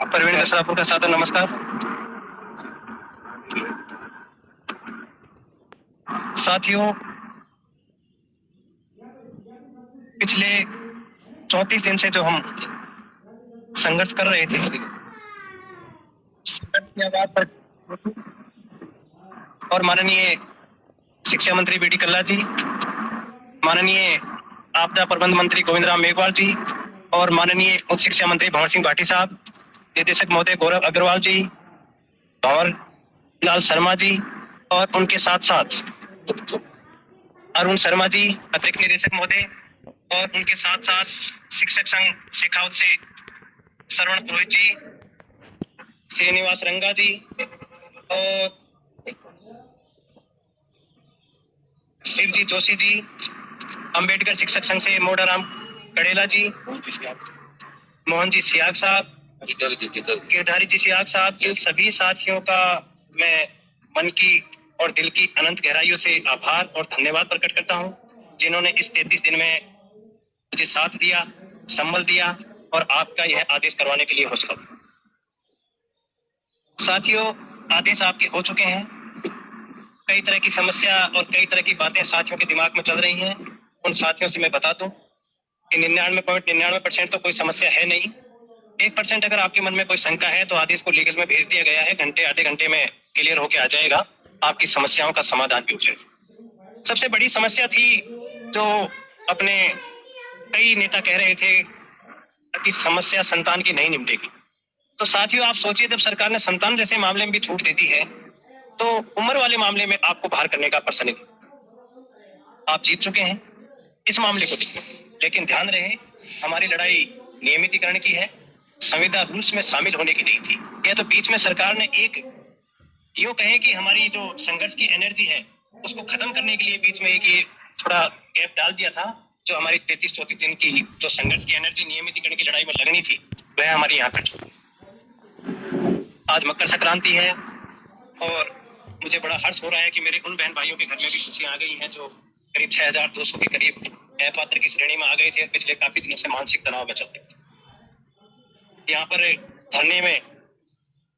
परवीन कसरापुर का सादर नमस्कार। साथियों, पिछले 34 दिन से जो हम संघर्ष कर रहे थे, संघर्ष की आवाज पर और माननीय शिक्षा मंत्री बी डी कल्ला जी, माननीय आपदा प्रबंध मंत्री गोविंद राम मेघवाल जी और माननीय उच्च शिक्षा मंत्री भंवर सिंह भाटी साहब, निदेशक महोदय गौरव अग्रवाल जी, भंवर लाल शर्मा जी और उनके साथ साथ अरुण शर्मा जी अतिरिक्त निदेशक महोदय और उनके साथ साथ शिक्षक संघ शेखावत से श्रवण पुरोहित जी, श्रीनिवास रंगा जी और शिवजी जोशी जी, अंबेडकर शिक्षक संघ से मोडाराम कड़ेला जी, मोहन जी सियाग साहब, गिरधारी जी सियाग साहब, इन सभी साथियों का मैं मन की और दिल की अनंत गहराइयों से आभार और धन्यवाद प्रकट करता हूं, जिन्होंने इस 33 दिन में मुझे साथ दिया, संबल दिया और आपका यह आदेश करवाने के लिए हौसला दिया। साथियों, आदेश आपके हो चुके हैं। कई तरह की समस्या और कई तरह की बातें साथियों के दिमाग में चल रही हैं। उन साथियों से मैं बता दूं कि 99.99% तो कोई समस्या है नहीं। 1% अगर आपके मन में कोई शंका है तो आदेश को लीगल में भेज दिया गया है, घंटे आधे घंटे में क्लियर होके आ जाएगा, आपकी समस्याओं का समाधान भी हो जाएगा। सबसे बड़ी समस्या थी जो अपने कई नेता कह रहे थे कि समस्या संतान की नहीं निपटेगी। तो साथियों, आप सोचिए, जब सरकार ने संतान जैसे मामले में भी छूट दे दी है तो उम्र वाले मामले में आपको बाहर करने का प्रश्न नहीं। आप जीत चुके हैं इस मामले को, लेकिन ध्यान रहे हमारी लड़ाई नियमितीकरण की है, संविदा रूल्स में शामिल होने की नहीं थी। यह तो बीच में सरकार ने एक यूं कहे कि हमारी जो संघर्ष की एनर्जी है उसको खत्म करने के लिए बीच में एक ये थोड़ा गैप डाल दिया था। जो हमारी 33-34 दिन की जो संघर्ष की एनर्जी नियमितीकरण की लड़ाई में लगनी थी वह हमारी यहाँ पर। आज मकर संक्रांति है और मुझे बड़ा हर्ष हो रहा है कि मेरे उन बहन भाइयों के घर में भी खुशियां आ गई हैं जो करीब 6200 के करीब अपात्र की श्रेणी में आ गए थे और पिछले काफी दिनों से मानसिक तनाव में चल रहे थे। यहाँ पर धरने में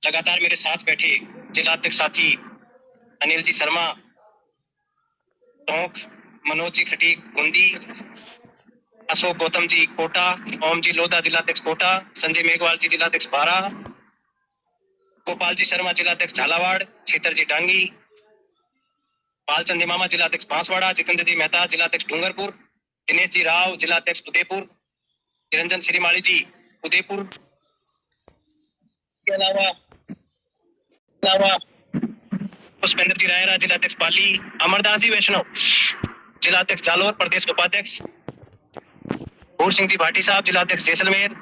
लगातार मेरे साथ बैठे जिलाध्यक्ष साथी अनिल जी शर्मा टोंक, मनोज जी खटीक बूंदी, अशोक गौतम जी कोटा, ओम जी लोधा जिलाध्यक्ष कोटा, संजय मेघवाल जी जिलाध्यक्ष बारा, गोपाल जी शर्मा जिलाध्यक्ष झालावाड़, छेतर जी डांगी, बालचंद इमामा जिलाध्यक्ष बांसवाड़ा, जितेंद्र जी मेहता जिलाध्यक्ष डूंगरपुर, दिनेश जी राव जिलाध्यक्ष उदयपुर, निरंजन श्रीमाली जी उदयपुर के अलावा पुष्पेंद्र जी रायरा जिलाध्यक्ष पाली, अमरदास जी वैष्णव जिलाध्यक्ष जालोर प्रदेश उपाध्यक्ष, भूर सिंह जी भाटी साहब जिलाध्यक्ष जैसलमेर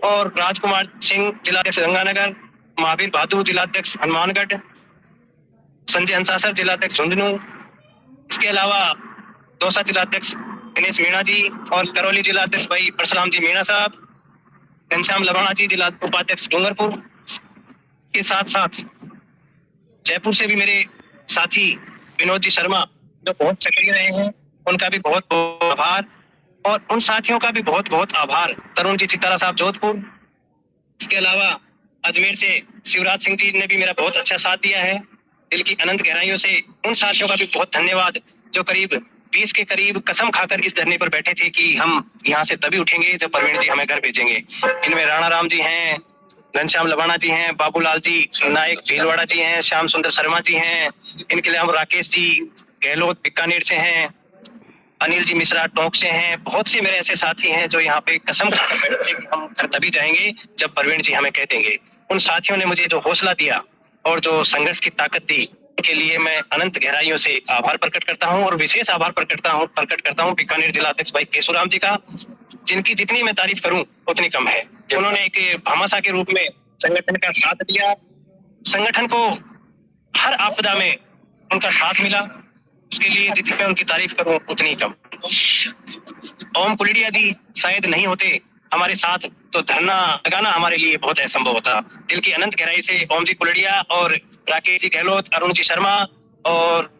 और राजकुमार सिंह जिलाध्यक्ष गंगानगर, महावीर बहादुर जिलाध्यक्ष हनुमानगढ़, संजय अंसासर जिलाध्यक्ष झुंझुनू, इसके अलावा दौसा जिलाध्यक्ष दिनेश मीणा जी और करौली जिलाध्यक्ष भाई परशुराम जी मीणा साहब, घनश्याम लबाणा जी जिला उपाध्यक्ष डूंगरपुर के साथ साथ जयपुर से भी मेरे साथी विनोद जी शर्मा जो बहुत सक्रिय रहे हैं, उनका भी बहुत बहुत आभार और उन साथियों का भी बहुत बहुत आभार। तरुण जी चितारा साहब जोधपुर, इसके अलावा अजमेर से शिवराज सिंह जी ने भी मेरा बहुत अच्छा साथ दिया है। दिल की अनंत गहराइयों से उन साथियों का भी बहुत धन्यवाद जो करीब 20 के करीब कसम खाकर इस धरने पर बैठे थे कि हम यहाँ से तभी उठेंगे जब परवीन जी हमें घर भेजेंगे। इनमें राणा राम जी हैं, घनश्याम लबाणा जी हैं, बाबूलाल जी नायक भीलवाड़ा जी हैं, श्याम सुंदर शर्मा जी हैं, इनके लिए हम राकेश जी गहलोत बीकानेर से हैं, अनिल जी मिश्रा टोंक से हैं। बहुत से मेरे ऐसे साथी हैं जो यहाँ पे कसम खाकर बैठे कि हम घर तभी जाएंगे जब परवीन जी हमें कह देंगे। उन साथियों ने मुझे जो हौसला दिया और जो संघर्ष की ताकत दी के लिए मैं अनंत गहराइयों से आभार प्रकट करता हूं और विशेष आभार प्रकट करता हूं बीकानेर जिला अध्यक्ष भाई केशुराम जी का, जिनकी जितनी मैं तारीफ करूं उतनी कम है। उन्होंने एक भामाशाह के रूप में संगठन का साथ दिया, संगठन को हर आपदा में उनका साथ मिला, उसके लिए जितनी मैं उनकी तारीफ करूं उतनी कम। ओम कुलडिया जी शायद नहीं होते हमारे साथ तो धरना लगाना हमारे लिए बहुत असंभव होता। दिल की अनंत गहराई से ओम जी कुलडिया और राकेश जी गहलोत, अरुण जी शर्मा और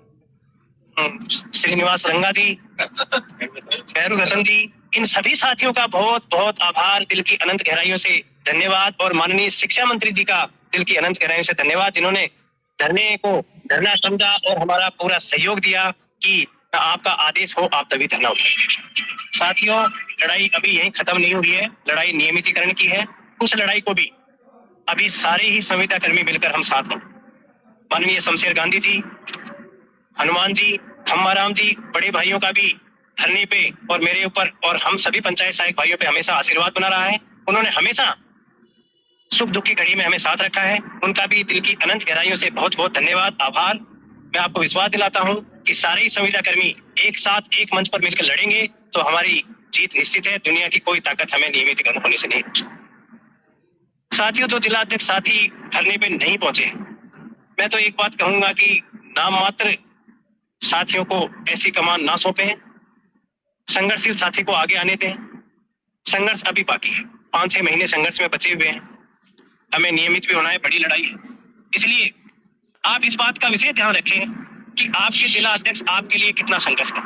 श्रीनिवास रंगा जी, भैरू रतन जी, इन सभी साथियों का बहुत बहुत आभार दिल की अनंत गहराइयों से धन्यवाद और माननीय शिक्षा मंत्री जी का दिल की अनंत गहराइयों से धन्यवाद, जिन्होंने धरने को धरना समझा और हमारा पूरा सहयोग दिया कि आपका आदेश हो आप तभी धरना उठाएं। साथियों, लड़ाई अभी यहीं खत्म नहीं हुई है, लड़ाई नियमितीकरण की है। उस लड़ाई को भी अभी सारे ही संविदा कर्मी मिलकर हम साथ हैं। माननीय शमशेर गांधी जी, हनुमान जी, खम्माराम जी, बड़े भाइयों का भी धरने पे और मेरे ऊपर और हम सभी पंचायत सहायक भाइयों पे हमेशा आशीर्वाद बना रहा है। उन्होंने हमेशा सुख दुख की घड़ी में हमें साथ रखा है। उनका भी दिल की अनंत गहराइयों से बहुत बहुत धन्यवाद, आभार। मैं आपको विश्वास दिलाता हूं कि सारे ही संविदा कर्मी एक साथ एक मंच पर मिलकर लड़ेंगे तो हमारी जीत निश्चित है। दुनिया की कोई ताकत हमें नियमितीकरण होने से नहीं। साथियों, जो जिला अध्यक्ष साथी धरने पे नहीं पहुंचे, मैं तो एक बात कहूंगा कि नाम मात्र साथियों को ऐसी कमान ना सौंपे, संघर्षशील साथी को आगे आने दें। संघर्ष अभी बाकी है, 5-6 महीने संघर्ष में बचे हुए हैं, हमें नियमित भी होना है, बड़ी लड़ाई है। इसलिए आप इस बात का विशेष ध्यान रखें कि आपके जिला अध्यक्ष आपके लिए कितना संघर्ष कर।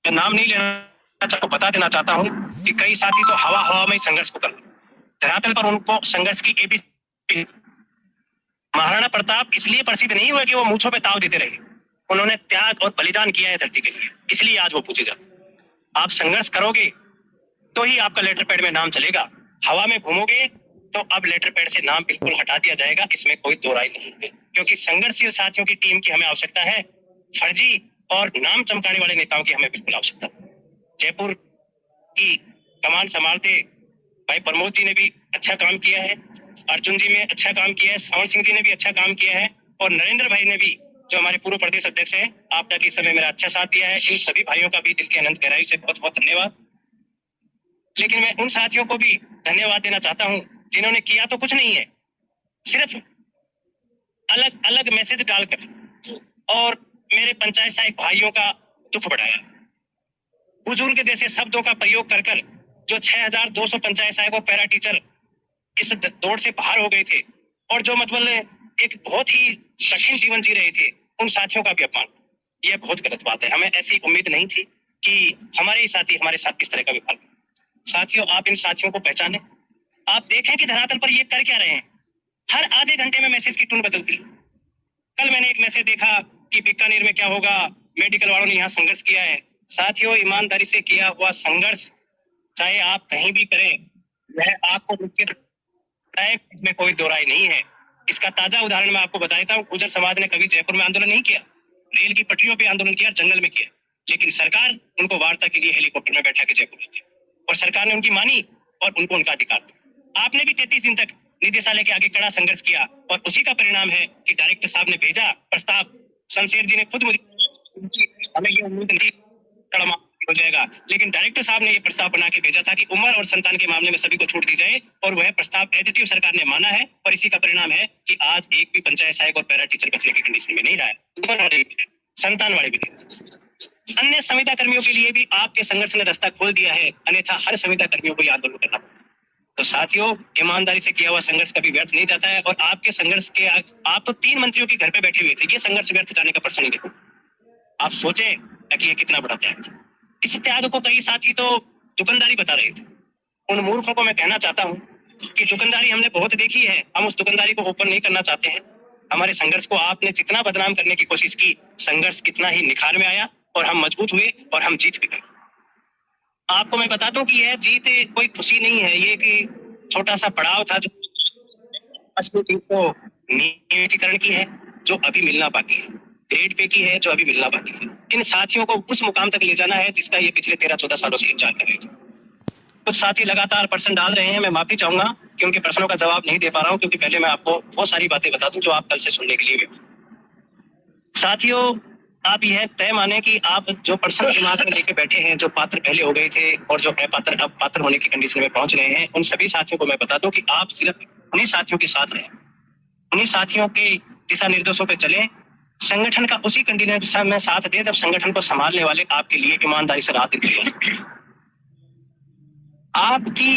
मैं नाम नहीं लेना, बता देना चाहता हूं कि कई साथी तो हवा हवा में संघर्ष को कर, धरातल पर उनको संघर्ष की एबीसी। महाराणा प्रताप इसलिए प्रसिद्ध नहीं हुए कि वो मूंछों पे ताव देते रहे, उन्होंने त्याग और बलिदान किया है धरती के लिए, इसलिए आज वो पूछे जाते। आप संघर्ष करोगे तो ही आपका लेटर पैड में नाम चलेगा। हवा में घूमोगे तो अब लेटर पैड से नाम बिल्कुल हटा दिया जाएगा, इसमें कोई दो राय नहीं है। क्योंकि संघर्षशील साथियों की टीम की हमें आवश्यकता है, फर्जी और नाम चमकाने वाले नेताओं की हमें बिल्कुल आवश्यकता है। जयपुर की कमान संभालते भाई प्रमोद जी ने भी अच्छा काम किया है, अर्जुन जी ने अच्छा काम किया है, श्रवण सिंह जी ने भी अच्छा काम किया है और नरेंद्र भाई ने भी, जो हमारे पूर्व प्रदेश अध्यक्ष है, आपदा के समय मेरा अच्छा साथ दिया है। इन सभी भाइयों का भी दिल की अनंत गहराई से बहुत बहुत धन्यवाद। लेकिन मैं उन साथियों को भी धन्यवाद देना चाहता हूं जिन्होंने किया तो कुछ नहीं है, सिर्फ अलग अलग मैसेज डालकर और मेरे पंचायत सहायक भाइयों का दुख बढ़ाया, बुजुर्ग जैसे शब्दों का प्रयोग कर कर जो 6200 पंचायत सहायक और पैरा टीचर इस दौड़ से बाहर हो गए थे और जो मतलब एक बहुत ही कठिन जीवन जी रहे थे, उन साथियों का भी अपमान, यह बहुत गलत बात है। हमें ऐसी उम्मीद नहीं थी कि हमारे ही साथी हमारे साथ इस तरह का व्यवहार। साथियों, आप इन साथियों को पहचाने, आप देखें कि धरातल पर ये कर क्या रहे हैं। हर आधे घंटे में मैसेज की टून बदलती। कल मैंने एक मैसेज देखा कि बीकानेर में क्या होगा, मेडिकल वालों ने यहाँ संघर्ष किया है। साथियों, ईमानदारी से किया हुआ संघर्ष चाहे आप कहीं भी करें, वह आपको निश्चित है, इसमें कोई दो राय नहीं है। इसका ताजा उदाहरण मैं आपको बताता हूँ। गुर्जर समाज ने कभी जयपुर में आंदोलन नहीं किया, रेल की पटरियों पे आंदोलन किया, जंगल में किया, लेकिन सरकार उनको वार्ता के लिए हेलीकॉप्टर में बैठा के जयपुर भेजी और सरकार ने उनकी मानी और उनको उनका अधिकार दिया। आपने भी 33 दिन तक निदेशालय के आगे कड़ा संघर्ष किया और उसी का परिणाम है कि डायरेक्टर साहब ने भेजा प्रस्ताव। शमशेर जी ने खुद मुझे, हमें ये उम्मीद नहीं कड़ा हो जाएगा, लेकिन डायरेक्टर साहब ने यह प्रस्ताव बना के भेजा था कि उम्र और संतान के मामले में सभी को छूट दी जाए और वह प्रस्ताव एडिटिव सरकार ने माना है और इसी का परिणाम है कि आज एक भी पंचायत सहायक और पैरा टीचर बचने की कंडीशन में नहीं रहा है, उम्र वाले भी, संतान वाले भी नहीं। अन्य संविदा कर्मियों के लिए भी आपके संघर्ष ने रास्ता खोल दिया है, अन्यथा हर संविदा कर्मियों को यह आंदोलन करना पड़ेगा। तो साथियों, ईमानदारी से किया हुआ संघर्ष कभी व्यर्थ नहीं जाता है और आपके संघर्ष के आप तो 3 मंत्रियों के घर पे बैठे हुए थे, ये संघर्ष व्यर्थ जाने का प्रश्न नहीं। देखो, आप सोचें कि ये कितना बड़ा त्याग था। इस त्याग को कई साथी तो दुकानदारी बता रहे थे। उन मूर्खों को मैं कहना चाहता हूं कि दुकानदारी हमने बहुत देखी है, हम उस दुकानदारी को ओपन नहीं करना चाहते हैं। हमारे संघर्ष को आपने जितना बदनाम करने की कोशिश की, संघर्ष इतना ही निखार में आया और हम मजबूत हुए और हम जीत भी गए। आपको मैं बता दूं कि यह जीत कोई खुशी नहीं है, ये कि छोटा सा पड़ाव था जो असली जीत को नियमितीकरण की है, जो अभी मिलना बाकी है, ग्रेड पे की है, जो अभी मिलना बाकी है। इन साथियों को उस मुकाम तक ले जाना है जिसका ये पिछले 13-14 सालों से इंतजार कर रहे थे। कुछ साथी लगातार प्रश्न डाल रहे हैं, मैं माफी चाहूंगा कि उनके प्रश्नों का जवाब नहीं दे पा रहा हूं, क्योंकि पहले मैं आपको बहुत सारी बातें बता दूं जो आप कल से सुनने के लिए। साथियों, आप यह तय माने कि आप जो प्रश्न दिमाग में लेके बैठे हैं, जो पात्र पहले हो गए थे और जो अपात्र अब पात्र होने की कंडीशन में पहुंच रहे हैं, उन सभी साथियों को मैं बता दूं कि आप सिर्फ उन्हीं साथियों के साथ रहें, उन्हीं साथियों के दिशा निर्देशों पर चलें, संगठन का उसी कंडीशन में साथ दे जब संगठन को संभालने वाले आपके लिए ईमानदारी से रात दिन देते। आपकी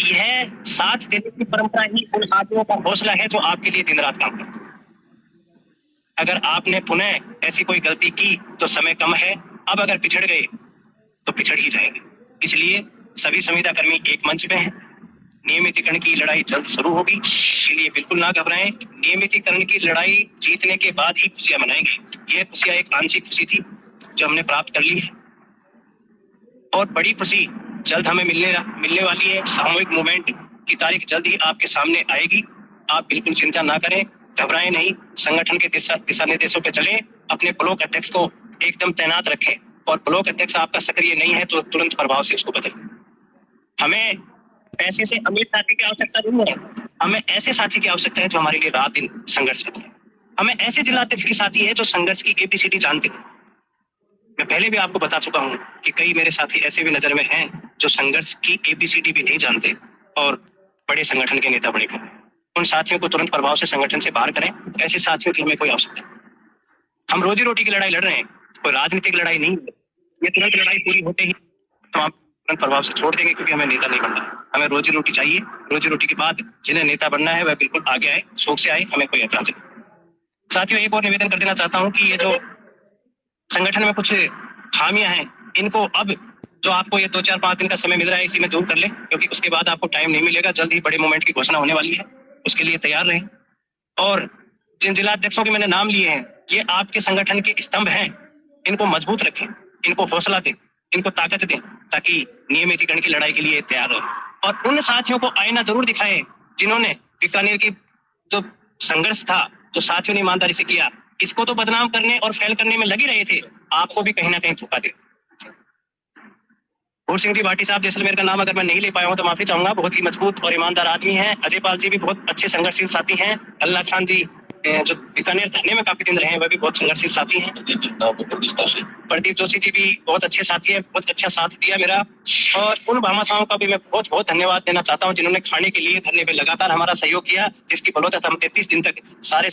यह साथ देने की परंपरा ही उन आदमियों का हौसला है जो आपके लिए दिन रात काम करते हैं। अगर आपने पुनः ऐसी कोई गलती की तो समय कम है, अब अगर पिछड़ गए तो पिछड़ ही जाएंगे। इसलिए सभी संविदा कर्मी एक मंच पे हैं, नियमितीकरण की लड़ाई जल्द शुरू होगी, इसके लिए बिल्कुल ना घबराएं। नियमितीकरण की लड़ाई जीतने के बाद ही खुशियां मनाएंगे। यह खुशियां एक आंशिक खुशी थी जो हमने प्राप्त कर ली है, और बड़ी खुशी जल्द हमें मिलने वाली है। सामूहिक मूवमेंट की तारीख जल्द ही आपके सामने आएगी। आप बिल्कुल चिंता ना करें, घबराएं नहीं। संगठन के दिशा निर्देशों पे चलें। अपने ब्लॉक अध्यक्ष को एकदम तैनात रखें, और ब्लॉक अध्यक्ष आपका सक्रिय नहीं है तो तुरंत प्रभाव से उसको बदलें। हमें पैसे से अमीर साथी की आवश्यकता नहीं है, हमें ऐसे साथी की आवश्यकता है जो हमारे लिए रात दिन संघर्ष करते हैं। हमें ऐसे जिलाध्यक्ष की साथी है जो संघर्ष की एबीसीडी जानते हैं। मैं पहले भी आपको बता चुका हूं कि कई मेरे साथी ऐसे भी नजर में हैं जो संघर्ष की एबीसीडी भी नहीं जानते और बड़े संगठन के नेता बने हुए। उन साथियों को तुरंत प्रभाव से संगठन से बाहर करें। ऐसे साथियों की हमें कोई आवश्यकता नहीं। हम रोजी रोटी की लड़ाई लड़ रहे हैं, कोई राजनीतिक लड़ाई नहीं। ये तुरंत लड़ाई पूरी होते ही तो आप तुरंत प्रभाव से छोड़ देंगे, क्योंकि हमें नेता नहीं बनना। हमें रोजी रोटी चाहिए। रोजी रोटी के बाद जिन्हें नेता बनना है वह बिल्कुल आगे आए, शौक से आए, हमें कोई ऐतराज नहीं। साथियों, एक और निवेदन कर देना चाहता हूँ कि ये जो संगठन में कुछ खामियां हैं, इनको अब जो आपको ये 2-4-5 दिन का समय मिल रहा है, इसी में दूर कर ले, क्योंकि उसके बाद आपको टाइम नहीं मिलेगा। जल्द ही बड़े मूवमेंट की घोषणा होने वाली है, उसके लिए तैयार रहें। और जिन जिला अध्यक्षों के मैंने नाम लिए हैं, ये आपके संगठन के स्तंभ हैं। इनको मजबूत रखें, इनको हौसला दें, इनको ताकत दें, ताकि नियमितीकरण की लड़ाई के लिए तैयार हो। और उन साथियों को आईना जरूर दिखाएं जिन्होंने बीकानेर की जो संघर्ष था, जो साथियों ने ईमानदारी से किया, इसको तो बदनाम करने और फैल करने में लगे रहे थे, आपको भी कहीं ना कहीं धोखा दे। भूर सिंह जी भाटी साहब जैसलमेर का नाम अगर मैं नहीं ले पाया हूं तो माफी चाहूंगा। बहुत ही मजबूत और ईमानदार आदमी हैं। अजय पाल जी भी बहुत अच्छे संघर्षशील साथी हैं। अल्लाह खान जी जो बीकानेर धरने में काफी दिन रहे हैं, वह भी बहुत संघर्षशील साथी हैं। प्रदीप जोशी जी भी बहुत अच्छे साथी हैं, बहुत अच्छा साथ दिया मेरा। और उन भामाशाहों का भी मैं बहुत बहुत धन्यवाद देना चाहता हूँ जिन्होंने खाने के लिए धरने पे लगातार हमारा सहयोग किया, जिसकी बदौलत हम 33 दिन तक सारे